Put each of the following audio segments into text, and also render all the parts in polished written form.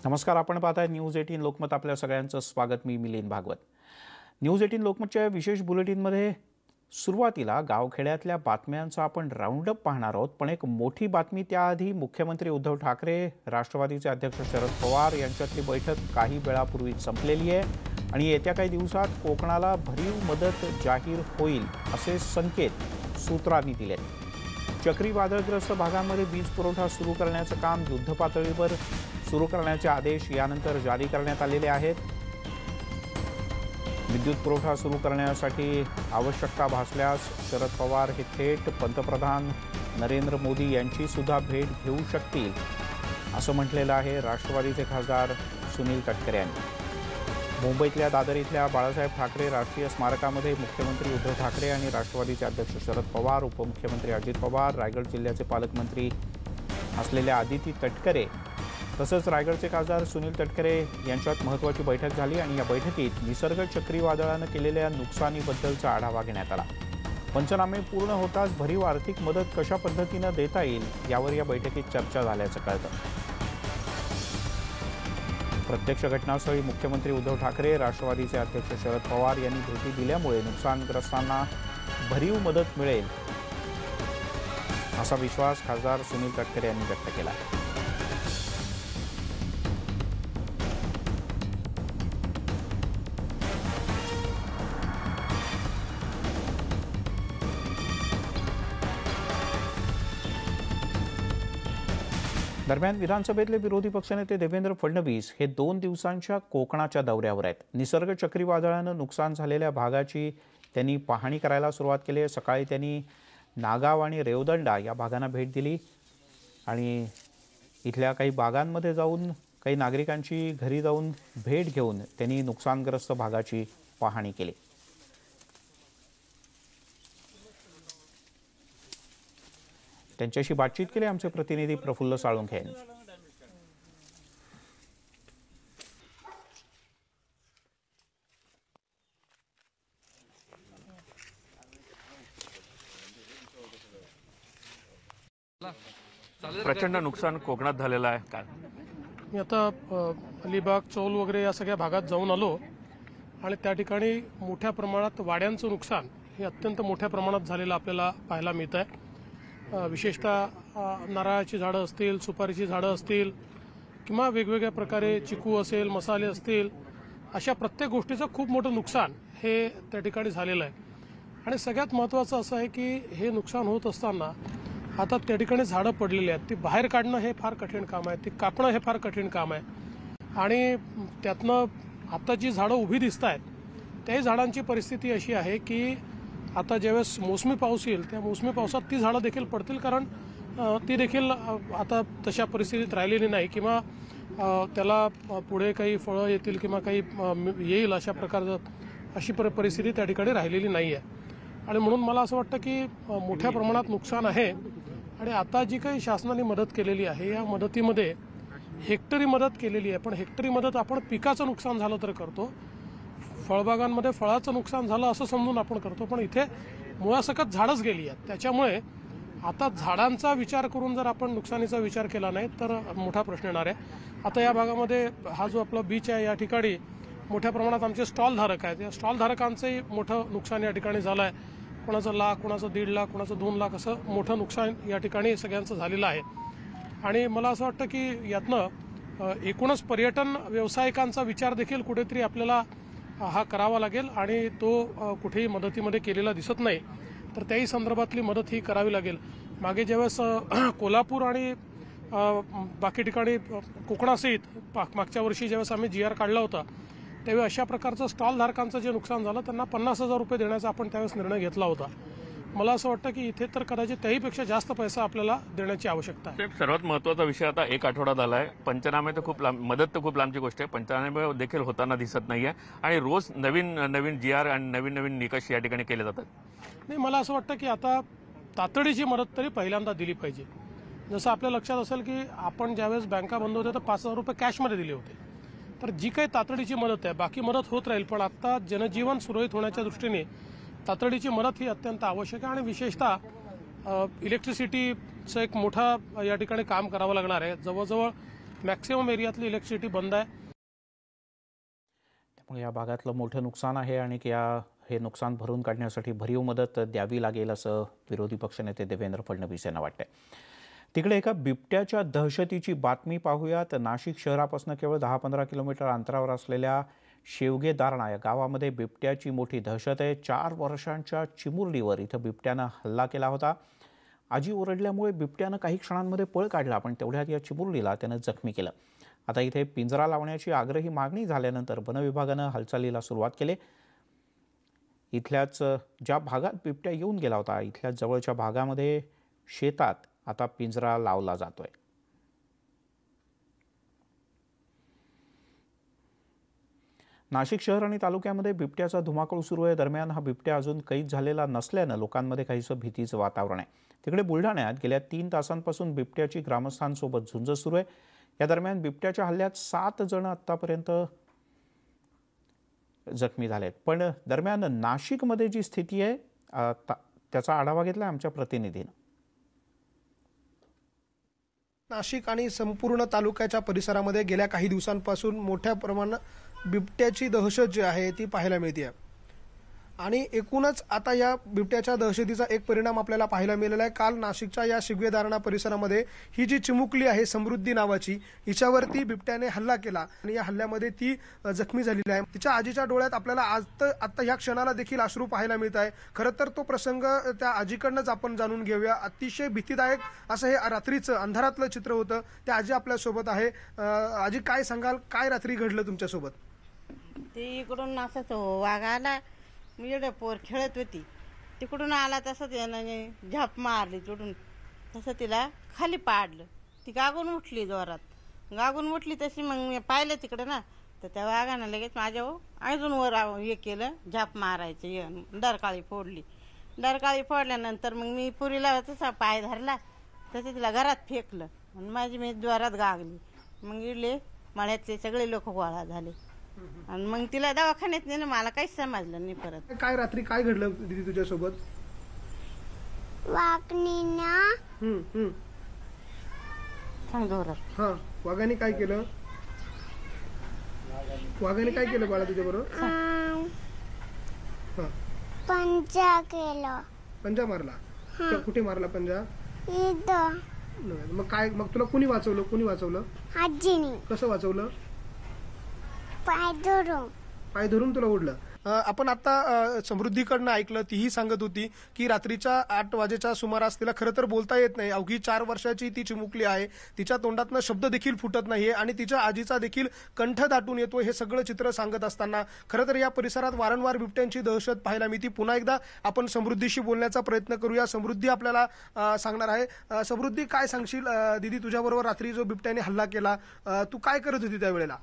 नमस्कार, आपण पाहताय न्यूज 18 लोकमत. आपल्या सगळ्यांचं स्वागत. मी मिलिंद भागवत. न्यूज 18 लोकमतच्या विशेष बुलेटिनमध्ये सुरुवातीला गावखेड्यातल्या बातम्यांचा आपण राऊंडअप पाहणार आहोत, पण एक मोठी बातमी त्याआधी. मुख्यमंत्री उद्धव ठाकरे, राष्ट्रवादीचे अध्यक्ष शरद पवार यांच्यातली बैठक काही वेळापूर्वी संपलेली आहे आणि येत्या काही दिवसात कोकणाला भरीव मदत जाहीर होईल असे संकेत सूत्रांनी दिलेत. चक्रीवादळग्रस्त भागांमध्ये वीज पुरवठा सुरू करण्याचं काम युद्धपातळीवर सुरू करण्याचे आदेश यानंतर जारी करण्यात आलेले आहेत. विद्युत पुरवठा सुरू करण्यासाठी आवश्यकता भासल्यास शरद पवार हे थेट पंतप्रधान नरेंद्र मोदी यांची सुद्धा भेट घेऊ शकतील असं म्हटलेलं आहे राष्ट्रवादीचे खासदार सुनील तटकरे यांनी. मुंबईतल्या दादर इथल्या बाळासाहेब ठाकरे राष्ट्रीय स्मारकामध्ये मुख्यमंत्री उद्धव ठाकरे आणि राष्ट्रवादीचे अध्यक्ष शरद पवार, उपमुख्यमंत्री अजित पवार, रायगड जिल्ह्याचे पालकमंत्री असलेल्या आदिती तटकरे तसंच रायगडचे खासदार सुनील तटकरे यांच्यात महत्त्वाची बैठक झाली आणि या बैठकीत निसर्ग चक्रीवादळानं केलेल्या नुकसानीबद्दलचा आढावा घेण्यात आला. पंचनामे पूर्ण होताच भरीव आर्थिक मदत कशा पद्धतीनं देता येईल यावर या बैठकीत चर्चा झाल्याचं कळतं. प्रत्यक्ष घटनास्थळी मुख्यमंत्री उद्धव ठाकरे, राष्ट्रवादीचे अध्यक्ष शरद पवार यांनी भेटी दिल्यामुळे नुकसानग्रस्तांना भरीव मदत मिळेल असा विश्वास खासदार सुनील तटकरे यांनी व्यक्त केला. दरम्यान विधानसभेतले विरोधी पक्षनेते देवेंद्र फडणवीस हे 2 दिवसांच्या कोकणाच्या दौऱ्यावर आहेत. निसर्ग चक्रीवादळानं नुकसान झालेल्या भागाची त्यांनी पाहणी करायला सुरुवात केली आहे. सकाळी त्यांनी नागाव आणि रेवदंडा या भागांना भेट दिली आणि इथल्या काही बागांमध्ये जाऊन काही नागरिकांची घरी जाऊन भेट घेऊन त्यांनी नुकसानग्रस्त भागाची पाहणी केली. त्यांच्याशी बातचीत केली आमचे प्रतिनिधी प्रफुल्ल साळुंखे यांनी. प्रचंड नुकसान कोकणात झालेलं आहे. काय मी आता अलिबाग, चौल वगैरे या सगळ्या भागात जाऊन आलो आणि त्या ठिकाणी मोठ्या प्रमाणात वाड्यांचं नुकसान हे अत्यंत मोठ्या प्रमाणात झालेलं आपल्याला पाहायला मिळत आहे. विशेषतः नारळाची झाडं असतील, सुपारीची झाडं असतील किंवा वेगवेगळ्या प्रकारे चिकू असेल, मसाले असतील, अशा प्रत्येक गोष्टीचं खूप मोठं नुकसान हे त्या ठिकाणी झालेलं आहे. आणि सगळ्यात महत्त्वाचं असं आहे की हे नुकसान होत असताना आता त्या ठिकाणी झाडं पडलेली आहेत, ती बाहेर काढणं हे फार कठीण काम आहे, ती कापणं हे फार कठीण काम आहे. आणि त्यातनं आता जी झाडं उभी दिसत आहेत त्याही झाडांची परिस्थिती अशी आहे की आता ज्यावेळेस मोसमी पाऊस येईल त्या मोसमी पावसात ती झाडं देखील पडतील, कारण ती देखील आता तशा परिस्थितीत राहिलेली नाही किंवा त्याला पुढे काही फळं येतील किंवा काही येईल अशी परिस्थिती त्या ठिकाणी राहिलेली नाही आहे. आणि म्हणून मला असं वाटतं की मोठ्या प्रमाणात नुकसान आहे आणि आता जी काही शासनाने मदत केलेली आहे या मदतीमध्ये हेक्टरी मदत केलेली आहे. पण हेक्टरी मदत आपण पिकाचं नुकसान झालं तर करतो, फळबागांमध्ये फळाचं नुकसान झालं असं समजून आपण करतो, पण इथे मुळासकट झाडच गेली आहेत. त्याच्यामुळे आता झाडांचा विचार करून जर आपण नुकसानीचा विचार केला नाही तर मोठा प्रश्न येणार आहे. आता या भागामध्ये हा जो आपला बीच आहे या ठिकाणी मोठ्या प्रमाणात आमचे स्टॉलधारक आहेत. या स्टॉलधारकांचंही मोठं नुकसान या ठिकाणी झालं आहे. कोणाचं लाख, कोणाचं 1.5 लाख, कोणाचं 2 लाख असं मोठं नुकसान या ठिकाणी सगळ्यांचं झालेलं आहे. आणि मला असं वाटतं की यातनं एकूणच पर्यटन व्यावसायिकांचा विचार देखील कुठेतरी आपल्याला हा करावा लागेल आणि तो कुठेही मदतीमध्ये केलेला दिसत नाही, तर त्याही संदर्भातली मदत ही करावी लागेल. मागे ज्यावेळेस कोल्हापूर आणि बाकी ठिकाणी कोकणासहित मागच्या वर्षी ज्यावेळेस आम्ही GR काढला होता त्यावेळी अशा प्रकारचं स्टॉलधारकांचं जे नुकसान झालं त्यांना 50,000 रुपये देण्याचा आपण त्यावेळेस निर्णय घेतला होता. मला असं वाटतं की इथे तर कदाचित त्याहीपेक्षा जास्त पैसा आपल्याला देण्याची आवश्यकता आहे. सर्वात महत्त्वाचा विषय आता 1 आठवडा झाला आहे. पंचनामे तर खूप लांब, मदत तर खूप लांबची गोष्ट आहे, पंचनामे देखील होताना दिसत नाहीये आणि रोज नवीन GR आणि नवीन निकष या ठिकाणी केले जातात. नाही, मला असं वाटतं की आता तातडीची मदत तरी पहिल्यांदा दिली पाहिजे. जसं आपल्या लक्षात असेल की आपण ज्यावेळेस बँका बंद होत्या तर 5,000 रुपये कॅशमध्ये दिले होते. तर जी काही तातडीची मदत आहे बाकी मदत होत राहील, पण आता जनजीवन सुरळीत होण्याच्या दृष्टीने तातडीची मदत ही अत्यंत आवश्यक आहे. आणि विशेषतः इलेक्ट्रिसिटीचं एक मोठा या ठिकाणी काम करावं लागणार आहे. जवळजवळ मॅक्सिमम एरियातली इलेक्ट्रिसिटी बंद आहे. त्यामुळे या भागातलं मोठं नुकसान आहे आणि हे नुकसान भरून काढण्यासाठी भरीव मदत द्यावी लागेल असं विरोधी पक्षनेते देवेंद्र फडणवीस यांना वाटतंय. तिकडे एका बिबट्याच्या दहशतीची बातमी पाहूयात. नाशिक शहरापासून केवळ 10-15 किलोमीटर अंतरावर असलेल्या शेवगे दारणा या गावामध्ये बिबट्याची मोठी दहशत आहे. 4 वर्षांच्या चिमुरडीवर इथं बिबट्यानं हल्ला केला होता. आजी ओरडल्यामुळे बिबट्यानं काही क्षणांमध्ये पळ काढला, पण तेवढ्यात या चिमुरडीला त्यानं जखमी केलं. आता इथे पिंजरा लावण्याची आग्रही मागणी झाल्यानंतर वनविभागानं हालचालीला सुरुवात केली. इथल्याच ज्या भागात बिबट्या येऊन गेला होता इथल्या जवळच्या भागामध्ये शेतात आता पिंजरा लावला जातोय. नाशिक शहर आणि तालुक्यामध्ये बिबट्याचा धुमाकूळ सुरू आहे. दरम्यान हा बिबट्या अजून कैद झालेला नसल्यानं लोकांमध्ये काहीसं भीतीचं वातावरण आहे. तिकडे बुलढाण्यात गेल्या 3 तासांपासून बिबट्याची ग्रामस्थांसोबत झुंज सुरू आहे. या दरम्यान बिबट्याच्या हल्ल्यात 7 जण आतापर्यंत जखमी झालेत. पण दरम्यान नाशिकमध्ये जी स्थिती आहे त्याचा आढावा घेतला आमच्या प्रतिनिधीनं. नाशिक आणि संपूर्ण तालुक्याच्या परिसरामध्ये गेल्या काही दिवसांपासून मोठ्या प्रमाणात बिबट्याची दहशत जी आहे ती पाहायला मिळते. आणि एकूणच आता या बिबट्याच्या दहशतीचा एक परिणाम आपल्याला पाहायला मिळालेला आहे. काल नाशिकच्या या शिवगे दारणा परिसरामध्ये ही जी चिमुकली आहे समृद्धी नावाची, हिच्यावरती बिबट्याने हल्ला केला आणि या हल्ल्यामध्ये ती जखमी झालेली आहे. तिच्या आजीच्या डोळ्यात आपल्याला आता ह्या क्षणाला देखील अश्रू पाहायला मिळत आहे. खरं तर तो प्रसंग त्या आजीकडनंच आपण जाणून घेऊया. अतिशय भीतीदायक असं हे रात्रीचं अंधारातलं चित्र होतं. त्या आजी आपल्यासोबत आहे. आजी, काय सांगाल, काय रात्री घडलं तुमच्यासोबत? ते इकडून असंच वाघ आला, मी एवढं पोर खेळत होती, तिकडून आला तसं त्यानं झाप मारली तिकडून, तसं तिला खाली पाडलं. ती गागून उठली जोरात, गागून उठली तशी मग मी पाहिलं तिकडे ना, तर त्या वाघानं लगेच माझ्यावर अजून वर हे केलं, झाप मारायचं, डरकाळी फोडली. डरकाळी फोडल्यानंतर मग मी पुरीला तसा पाय धरला, तसं तिला घरात फेकलं आणि माझी मी जोरात गागली. मग इडले मळ्यातले सगळे लोक गोळा झाले आणि मग तिला दवाखान्यात नेलं. मला काहीच समजलं नाही. परत काय रात्री काय घडलं दीदी तुझ्यासोबत? सांग जोरात. हा, वाघाने काय केलं? वाघाने काय केलं बाळा तुझ्या बरोबर? पंजा केलं. पंजा मारला? कुठे मारला पंजा? इथं. मग काय, मग तुला कोणी वाचवलं? कोणी वाचवलं? आजीने. कसं वाचवलं? पाय धरून. पाय धरून तुला ओढलं. आपण आता समृद्धीकडनं ऐकलं, तीही सांगत होती की रात्रीच्या 8 वाजेच्या सुमारास तिला खरं तर बोलता येत नाही. अवघी 4 वर्षाची ती चिमुकली आहे. तिच्या तोंडातनं शब्द देखील फुटत नाहीये आणि तिच्या आजीचा देखील कंठ दाटून येतो. हे सगळं चित्र सांगत असताना खरं तर या परिसरात वारंवार बिबट्यांची दहशत पाहायला मिळते. पुन्हा एकदा आपण समृद्धीशी बोलण्याचा प्रयत्न करूया. समृद्धी आपल्याला सांगणार आहे. समृद्धी, काय सांगशील? दीदी तुझ्याबरोबर रात्री जो बिबट्याने हल्ला केला, तू काय करत होती त्यावेळेला?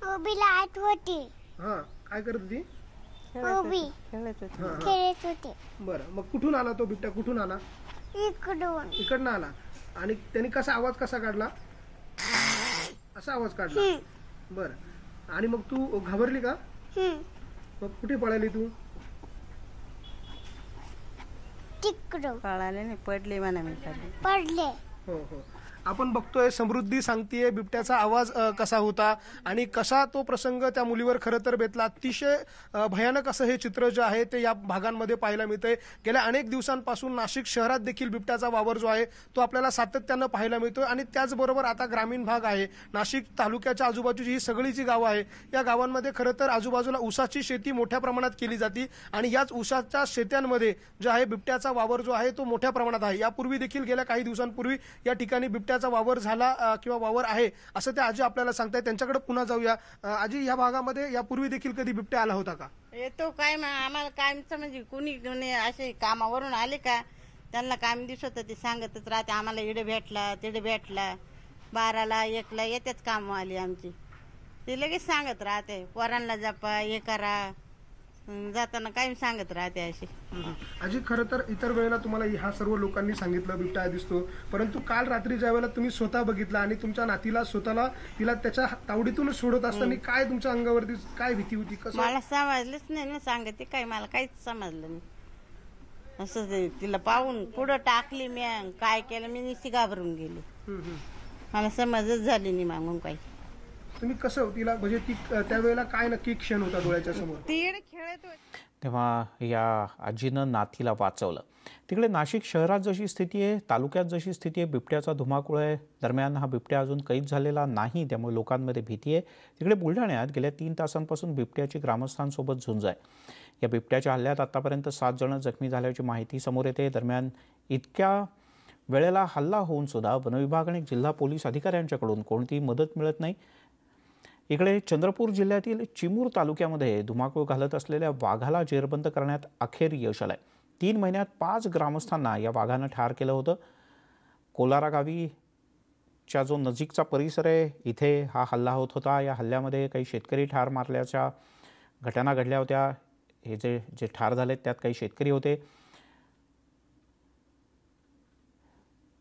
उभीला आठवती. हा, काय करत होती? उभी खेळत होती. बरं, मग कुठून आला तो बिबट्या? कुठून आला? इकडून. इकडनं आला. आणि त्यांनी आवाज कसा काढला? असा आवाज काढला. बरं, आणि मग तू घाबरली का? मग कुठे पळाली तू? तिकडून. पळाले नाही, पडले म्हणा मी. पडले. हो हो, आपण बघतोय समृद्धी सांगतेय बिबट्याचा आवाज कसा होता आणि कसा तो प्रसंग त्या मुलीवर खरं तर बेतला. अतिशय भयानक असं हे चित्र जे आहे ते या भागांमध्ये पाहायला मिळतंय. गेल्या अनेक दिवसांपासून नाशिक शहरात देखील बिबट्याचा वावर जो आहे तो आपल्याला सातत्यानं पाहायला मिळतोय. आणि त्याचबरोबर आता ग्रामीण भाग आहे, नाशिक तालुक्याच्या आजूबाजूची ही सगळी जी गावं आहे या गावांमध्ये खरं तर आजूबाजूला ऊसाची शेती मोठ्या प्रमाणात केली जाते आणि याच ऊसाच्या शेत्यांमध्ये जे आहे बिबट्याचा वावर जो आहे तो मोठ्या प्रमाणात आहे. यापूर्वी देखील गेल्या काही दिवसांपूर्वी या ठिकाणी बिबट्याचा वावर झाला किंवा वावर आहे असं त्या आजी आपल्याला सांगताय. त्यांच्याकडे पुन्हा जाऊया. आजी, या भागामध्ये यापूर्वी देखील कधी बिबट्या आला होता का? येतो काय, आम्हाला कायमचं म्हणजे कुणी असे कामावरून आले का त्यांना काम दिसत ते सांगतच राहते आम्हाला. इडे भेटला, तिडे भेटला, 12ला 1ला येतेच काम आली आमची. ते लगेच सांगत राहते पोरांना जपा, हे करा, जाताना काय सांगत राहते अशी. आजी, खरं तर इतर वेळेला तुम्हाला ह्या सर्व लोकांनी सांगितलं बिबट्या दिसतो, परंतु काल रात्री ज्या वेळेला तुम्ही स्वतः बघितला आणि तुमच्या नातीला स्वतःला तिला त्याच्या तावडीतून सोडत असताना काय तुमच्या अंगावरती काय भीती होती? कसं? मला समजलंच नाही ना, सांगते काय, मला काहीच समजलं नाही. असं तिला पाहून पुढं टाकली मी, काय केलं मी, निश्चित घाबरून गेली. मला समजच झाली नाही मागून काही. तुम्ही कसं तिला म्हणजे ती त्यावेळेला काय नक्की क्षण होता डोळ्याच्या समोर? ती इकडे खेळत होती. तेव्हा या आजीनं नातीला वाचवलं. तिकडे नाशिक शहरात जशी स्थिती आहे, तालुक्यात जशी स्थिती आहे, बिबट्याचा धुमाकूळ आहे. दरम्यान हा बिबट्या अजून कैद झालेला नाही, त्यामुळे लोकांमध्ये भीती आहे. तिकडे बुलढाण्यात गेल्या 3 तासांपासून बिबट्याची ग्रामस्थांसोबत झुंज आहे. या बिबट्याच्या हल्ल्यात आतापर्यंत 7 जण जखमी झाल्याची माहिती समोर येते. दरम्यान इतक्या वेळेला हल्ला होऊन सुद्धा वनविभाग आणि जिल्हा पोलीस अधिकाऱ्यांच्याकडून कोणतीही मदत मिळत नाही. इकडे चंद्रपूर जिल्ह्यातील चिमूर तालुक्यामध्ये धुमाकूळ घालत असलेल्या वाघाला जेरबंद करण्यात अखेर यश आलंय. 3 महिन्यात 5 ग्रामस्थांना या वाघानं ठार केलं होतं. कोलारा गावीच्या जो नजीकचा परिसर आहे, इथे हा हल्ला होत होता. या हल्ल्यामध्ये काही शेतकरी ठार मारल्याच्या घटना घडल्या होत्या. हे जे ठार झालेत त्यात काही शेतकरी होते.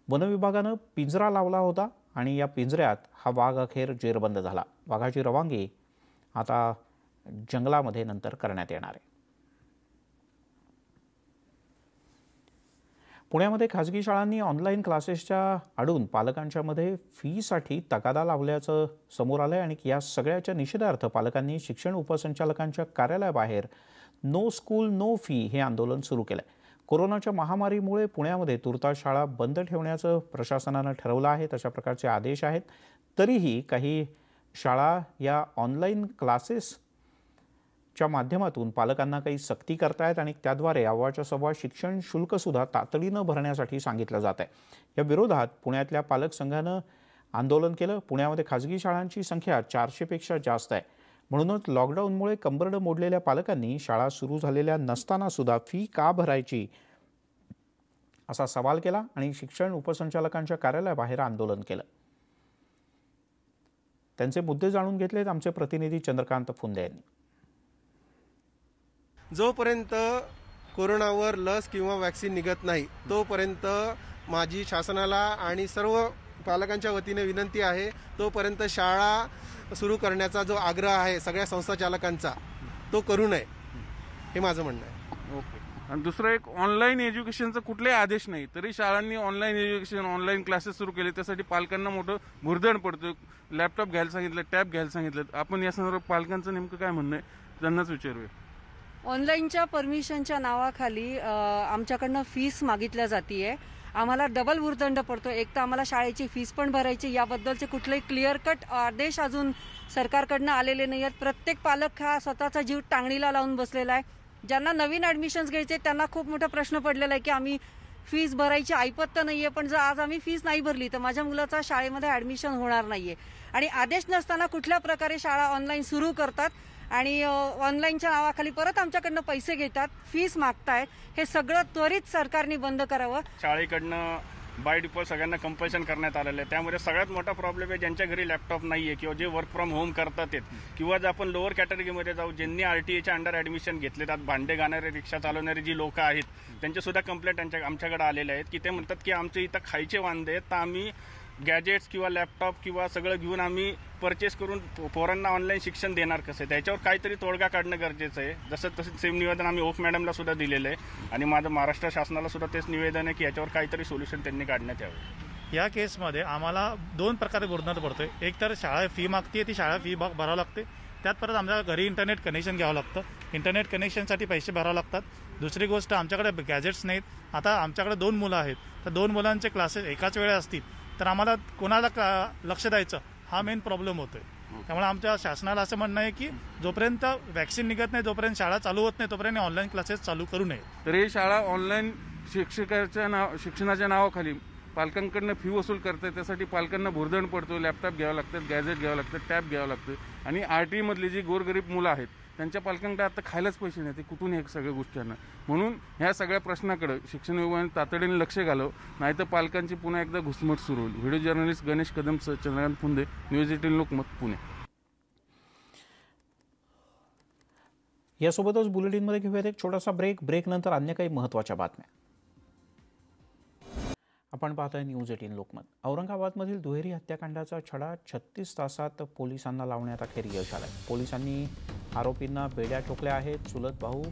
वनविभागानं पिंजरा लावला होता आणि या पिंजऱ्यात हा वाघ अखेर जेरबंद झाला. वाघाची रवानगी आता जंगलामध्ये नंतर करण्यात येणार आहे. पुण्यामध्ये खाजगी शाळांनी ऑनलाईन क्लासेसच्या आडून पालकांच्यामध्ये फीसाठी तगादा लावल्याचं समोर आलंय आणि या सगळ्याच्या निषेधार्थ पालकांनी शिक्षण उपसंचालकांच्या कार्यालयाबाहेर नो स्कूल नो फी हे आंदोलन सुरू केलंय. कोरोनाच्या महामारीमुळे पुण्यामध्ये तुर्तास शाळा बंद ठेवण्याचं प्रशासनानं ठरवलं आहे. तशा प्रकारचे आदेश आहेत. तरीही काही शाळा या ऑनलाईन क्लासेसच्या माध्यमातून पालकांना काही सक्ती करतायत आणि त्याद्वारे अव्वाच्या सव्वा शिक्षण शुल्कसुद्धा तातडीनं भरण्यासाठी सांगितलं जात आहे. या विरोधात पुण्यातल्या पालक संघानं आंदोलन केलं. पुण्यामध्ये खाजगी शाळांची संख्या 400पेक्षा जास्त आहे. म्हणूनच लॉकडाऊनमुळे कंबरडं मोडलेल्या पालकांनी शाळा सुरू झालेल्या नसताना सुद्धा फी का भरायची असा सवाल केला आणि शिक्षण उपसंचालकांच्या कार्यालयाबाहेर आंदोलन केलं. त्यांचे मुद्दे जाणून घेतलेत आमचे प्रतिनिधी चंद्रकांत फुंदे यांनी. जोपर्यंत कोरोनावर लस किंवा वॅक्सिन निघत नाही तोपर्यंत माझी शासनाला आणि सर्व पालकांच्या वतीने विनंती आहे, तोपर्यंत शाळा सुरू करण्याचा जो आग्रह आहे सगळ्या संस्थाचालकांचा तो करू नये, हे माझं म्हणणं आहे. ओके. आणि दुसरं एक, ऑनलाईन एज्युकेशनचा कुठलाही आदेश नाही तरी शाळांनी ऑनलाईन एज्युकेशन ऑनलाईन क्लासेस सुरू केले. त्यासाठी पालकांना मोठं भुर्दण पडतं. लॅपटॉप घ्यायला सांगितलं, टॅब घ्यायला सांगितलं. आपण या संदर्भात पालकांचं नेमकं काय म्हणणं आहे त्यांनाच विचारूया. ऑनलाईनच्या परमिशनच्या नावाखाली आमच्याकडनं फीस मागितल्या जातीये. आम्हाला डबल भुर्दंड पडतो. एक तर आम्हाला शाळेची फीस पण भरायची, याबद्दलचे कुठलेही क्लिअर कट आदेश अजून सरकारकडनं आलेले नाही आहेत. प्रत्येक पालक हा स्वतःचा जीव टांगणीला लावून बसलेला आहे. ज्यांना नवीन ॲडमिशन्स घ्यायचे त्यांना खूप मोठा प्रश्न पडलेला आहे की आम्ही फीस भरायची ऐपत तर नाही आहे, पण जर आज आम्ही फीस नाही भरली तर माझ्या मुलाचा शाळेमध्ये ॲडमिशन होणार नाही आहे. आणि आदेश नसताना कुठल्या प्रकारे शाळा ऑनलाईन सुरू करतात आणि ऑनलाईनच्या नावाखाली परत आमच्याकडनं पैसे घेतात, फीस मागतायत. हे सगळं त्वरित सरकारने बंद करावं. शाळेकडनं बाय डिफॉल्ट सगळ्यांना कंपल्शन करण्यात आलेलं आहे. त्यामुळे सगळ्यात मोठा प्रॉब्लेम आहे ज्यांच्या घरी लॅपटॉप नाही आहे किंवा जे वर्क फ्रॉम होम करतात आहेत किंवा जर आपण लोअर कॅटेगरीमध्ये जाऊ, ज्यांनी RTAच्या अंडर ॲडमिशन घेतले, त्यात भांडे घालणारे, रिक्षा चालवणारी जी लोक आहेत त्यांचेसुद्धा कंप्लेंट आमच्याकडे आलेले आहेत की ते म्हणतात की आमच्या इथं खायचे वांदे आहेत, तर आम्ही गॅजेट्स किंवा लॅपटॉप किंवा सगळं घेऊन आम्ही परचेस करून पोरांना ऑनलाईन शिक्षण देणार कसं, त्याच्यावर काहीतरी तोडगा काढणं गरजेचं आहे. तसंच सेम निवेदन आम्ही ओक मॅडमला सुद्धा दिलेलं आहे आणि माझं महाराष्ट्र शासनाला सुद्धा तेच निवेदन आहे की याच्यावर काहीतरी सोल्युशन त्यांनी काढण्यात यावं. या केसमध्ये आम्हाला 2 प्रकारे भुर्दंड पडतोय. एक तर शाळा फी मागते, ती शाळा फी भरावं लागते. त्यात परत आमच्या घरी इंटरनेट कनेक्शन घ्यावं लागतं. इंटरनेट कनेक्शनसाठी पैसे भरावं लागतात. दुसरी गोष्ट, आमच्याकडे गॅजेट्स नाहीत. आता आमच्याकडे 2 मुलं आहेत, तर 2 मुलांचे क्लासेस एकाच वेळेस असतील तर आम्हाला कोणाला लक्ष द्यायचं हा मेन प्रॉब्लेम होतोय. त्यामुळे आमच्या शासनाला असं म्हणणं आहे की जोपर्यंत वॅक्सिन निघत नाही, जोपर्यंत शाळा चालू होत नाही, तोपर्यंत ऑनलाईन क्लासेस चालू करू नये. तर ही शाळा ऑनलाईन शिक्षणाच्या नावाखाली पालकांकडनं फी वसूल करते. त्यासाठी पालकांना भुर्दंड पडतो. लॅपटॉप घ्यावं लागतात, गॅजेट घ्यावं लागतं, टॅब घ्यावं लागतं. आणि RTE मधली जी गोरगरीब मुलं आहेत त्यांच्या पालकांकडे आता खायलाच पैसे नाही, ते कुठून हे सगळ्या गोष्टींना. म्हणून ह्या सगळ्या प्रश्नाकडे शिक्षण विभागाने तातडीने लक्ष घालावं, नाहीतर पालकांची पुन्हा एकदा घुसमट सुरू होईल. Video journalist Ganesh Kadam, Chandrakant Phunde, news 18 Lokmat, Pune. यासोबतच बुलेटिनमध्ये घेऊयात एक छोटासा ब्रेक नंतर अन्य काही महत्त्वाच्या बातम्या. आपण पाहताय न्यूज 18 लोकमत. औरंगाबादमधील दुहेरी हत्याकांडाचा छडा 36 तासात पोलिसांना लावण्यात अखेर यश आलं. पोलिसांनी आरोपींना बेड्या ठोकल्या आहेत. चुलत भाऊ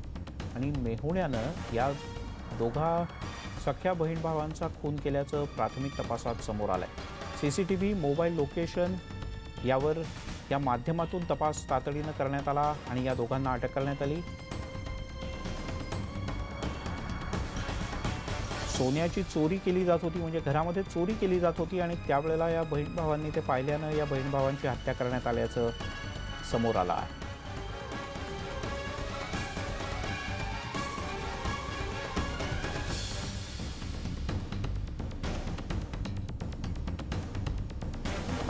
आणि मेहुण्यानं या दोघा सख्या बहीण भावांचा खून केल्याचं प्राथमिक तपासात समोर आलंय. CCTV, मोबाईल लोकेशन यावर या माध्यमातून तपास तातडीनं करण्यात आला आणि या दोघांना अटक करण्यात आली. सोन्याची चोरी केली जात होती, म्हणजे घरामध्ये चोरी केली जात होती आणि त्यावेळेला या बहीण भावांनी ते पाहिल्यानं या बहीण भावांची हत्या करण्यात आल्याचं समोर आलं आहे.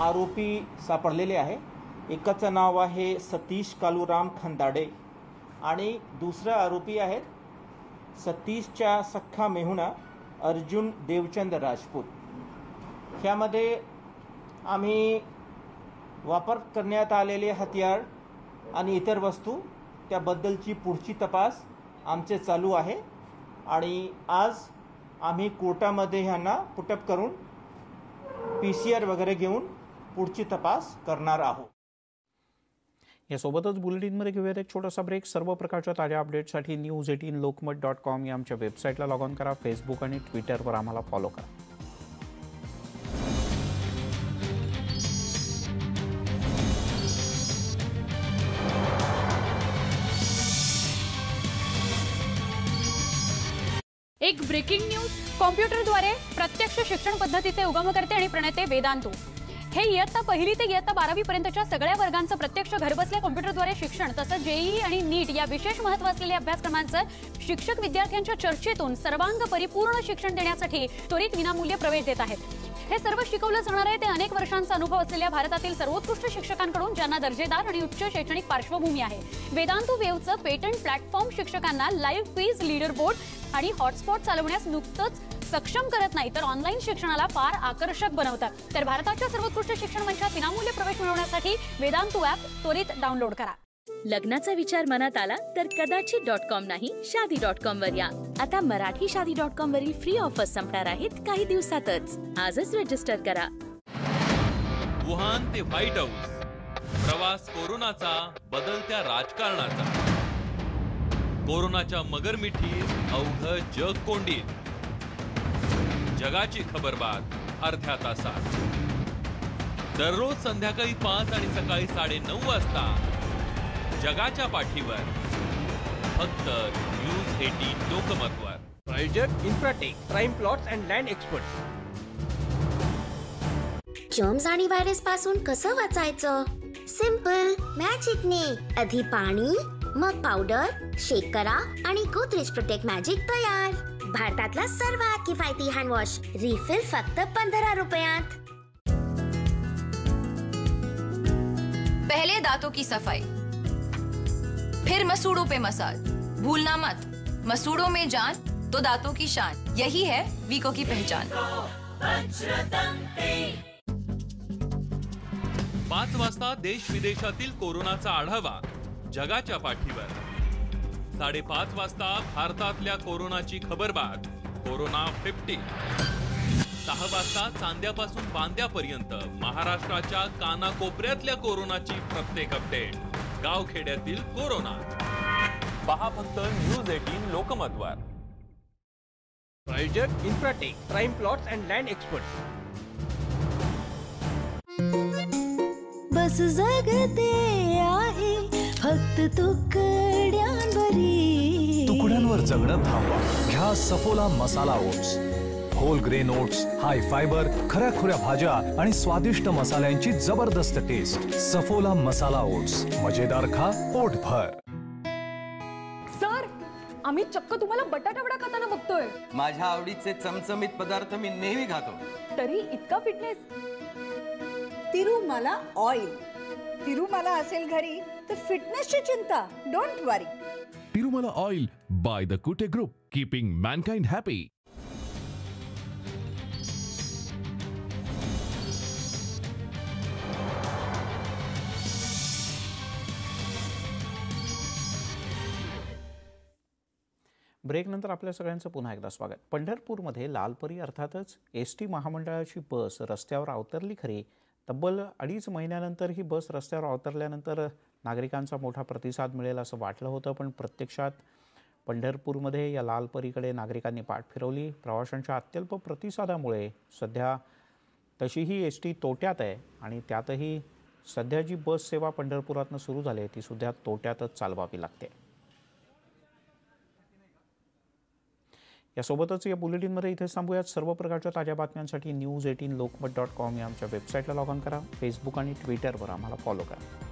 आरोपी सापडलेले आहे. एकाचं नाव आहे सतीश कालूराम खंदाडे आणि दुसरे आरोपी आहेत सतीशच्या सख्खा मेहुणा अर्जुन देवचंद राजपूत. ह्यामध्ये आम्ही वापर करण्यात आलेले हत्यार आणि इतर वस्तू त्याबद्दलची पुढची तपास आमचे चालू आहे आणि आज आम्ही कोर्टामध्ये ह्यांना पुटअप करून PCR वगैरे घेऊन पुढची तपास करणार आहोत. यासोबतच बुलेटिनमध्ये घेऊयात एक छोटासा ब्रेक. सर्व प्रकारच्या ताज्या अपडेट्ससाठी news18lokmat.com या आमच्या वेबसाईटला लॉग ऑन करा. फेसबुक आणि ट्विटरवर आम्हाला फॉलो करा. एक ब्रेकिंग न्यूज. कॉम्प्युटरद्वारे प्रत्यक्ष शिक्षण पद्धतीचे उगमकर्ते आणि प्रणेते वेदांतू हे इयत्ता पहिली ते इयत्ता 12वी पर्यंतच्या सगळ्या वर्गांचं प्रत्यक्ष घरबसल्या कॉम्प्युटरद्वारे शिक्षण तसंच JEE आणि नीट या विशेष महत्त्व असलेल्या अभ्यासक्रमांचं शिक्षक विद्यार्थ्यांच्या चर्चेतून सर्वांग परिपूर्ण शिक्षण देण्यासाठी त्वरित विनामूल्य प्रवेश देत आहेत. हे सर्व शिकवलं जाणार आहे ते अनेक वर्षांचा अनुभव असलेल्या भारतातील सर्वोत्कृष्ट शिक्षकांकडून ज्यांना दर्जेदार आणि उच्च शैक्षणिक पार्श्वभूमी आहे. वेदांतू वेव्हचं पेटंट प्लॅटफॉर्म शिक्षकांना लाईव्ह क्विज, लीडर बोर्ड आणि हॉटस्पॉट चालवण्यास नुकतंच सक्षम करत नाही तर ऑनलाईन शिक्षणाला फार आकर्षक बनवतात. तर भारताच्या सर्वोत्कृष्ट शिक्षण मंचात विनामूल्य प्रवेश मिळवण्यासाठी वेदांतू ॲप त्वरित डाउनलोड करा. लग्नाचा विचार मनात आला तर कदाचित .com नाही शादी.com वर या. आता मराठी शादी.com वरील फ्री ऑफर्स संपणार आहेत काही दिवसातच. आजच रजिस्टर करा. वुहान ते व्हाईट हाऊस, प्रवास कोरोनाचा, बदलत्या राजकारणाचा, कोरोनाच्या मगरमिठीत अवघं जग कोंडीत, जगाची खबरबात अर्ध्या तासात. दररोज संध्याकाळी 5 आणि सकाळी 9:30 वाजता जगाच्या पाठीवर फक्त news18 लोकमतवर. प्रायोजक Infratech, prime plots and land experts. Germs आणि व्हायरस पासून कसं वाचायचं? सिंपल, मॅजिकने. आधी पाणी, मग पावडर, शेक करा आणि गोदरेज प्रोटेक्ट मॅजिक तयार. भारतातला सर्वात किफायती हँड वॉश, रिफिल फक्त 15 रुपयात. पहले दांतों की सफाई, फिर मसूड़ों पे मसाज. भूलना मत, मसूड़ों में जान तो दांतों की शान. यही है वीको की पहचान. 5 वाजता देश विदेशातील कोरोनाचा आढावा जगाच्या पाठीवर. 5:30 वाजता भारतातल्या कोरोनाची खबरबात कोरोना 50. 6 वाजता चांद्यापासून बांद्यापर्यंत महाराष्ट्राच्या कानाकोपऱ्यातल्या कोरोनाची प्रत्येक अपडेट. गावखेड्यातील कोरोना पहा फक्त news18 लोकमतवर. प्रायोजक Infratech, prime plots and land experts. बस जगते आहे फक्त तुकड्यांवरी. तुकड्यांवर जगणं थांबवा. घ्या Saffola masala oats. Whole grain oats, high fibre, खऱ्याखुऱ्या भाज्या आणि स्वादिष्ट मसाल्यांची जबरदस्त टेस्ट. सफोला मसाला ओट्स, मजेदार खा, पोटभर. सर, आम्ही चक्क तुम्हाला बटाटा वडा खाताना बघतोय. माझ्या आवडीचे चमचमीत पदार्थ मी नेहमी खातो. तरी इतका फिटनेस. तिरुमला ऑइल. तिरुमला असेल घरी तर फिटनेसची चिंता don't worry. Tirumala oil by the Kute group, keeping mankind happy. ब्रेकनंतर आपल्या सगळ्यांचं पुन्हा एकदा स्वागत. पंढरपूरमध्ये लालपरी अर्थातच ST महामंडळाची बस रस्त्यावर अवतरली खरी. तब्बल 2.5 महिन्यानंतर ही बस रस्त्यावर अवतरल्यानंतर नागरिकांचा मोठा प्रतिसाद मिळेल असं वाटलं होतं, पण प्रत्यक्षात पंढरपूरमध्ये या लालपरीकडे नागरिकांनी पाठ फिरवली. प्रवाशांच्या अत्यल्प प्रतिसादामुळे सध्या तशीही एस टी तोट्यात आहे आणि त्यातही सध्या जी बस सेवा पंढरपुरातनं सुरू झाली आहे ती सुद्धा तोट्यातच चालवावी लागते. यासोबतच या बुलेटिनमध्ये इथे थांबूयात. सर्व प्रकारच्या ताज्या बातम्यांसाठी News18 lokmat.com या आमच्या वेबसाईटला लॉग ऑन करा. फेसबुक आणि ट्विटरवर आम्हाला फॉलो करा.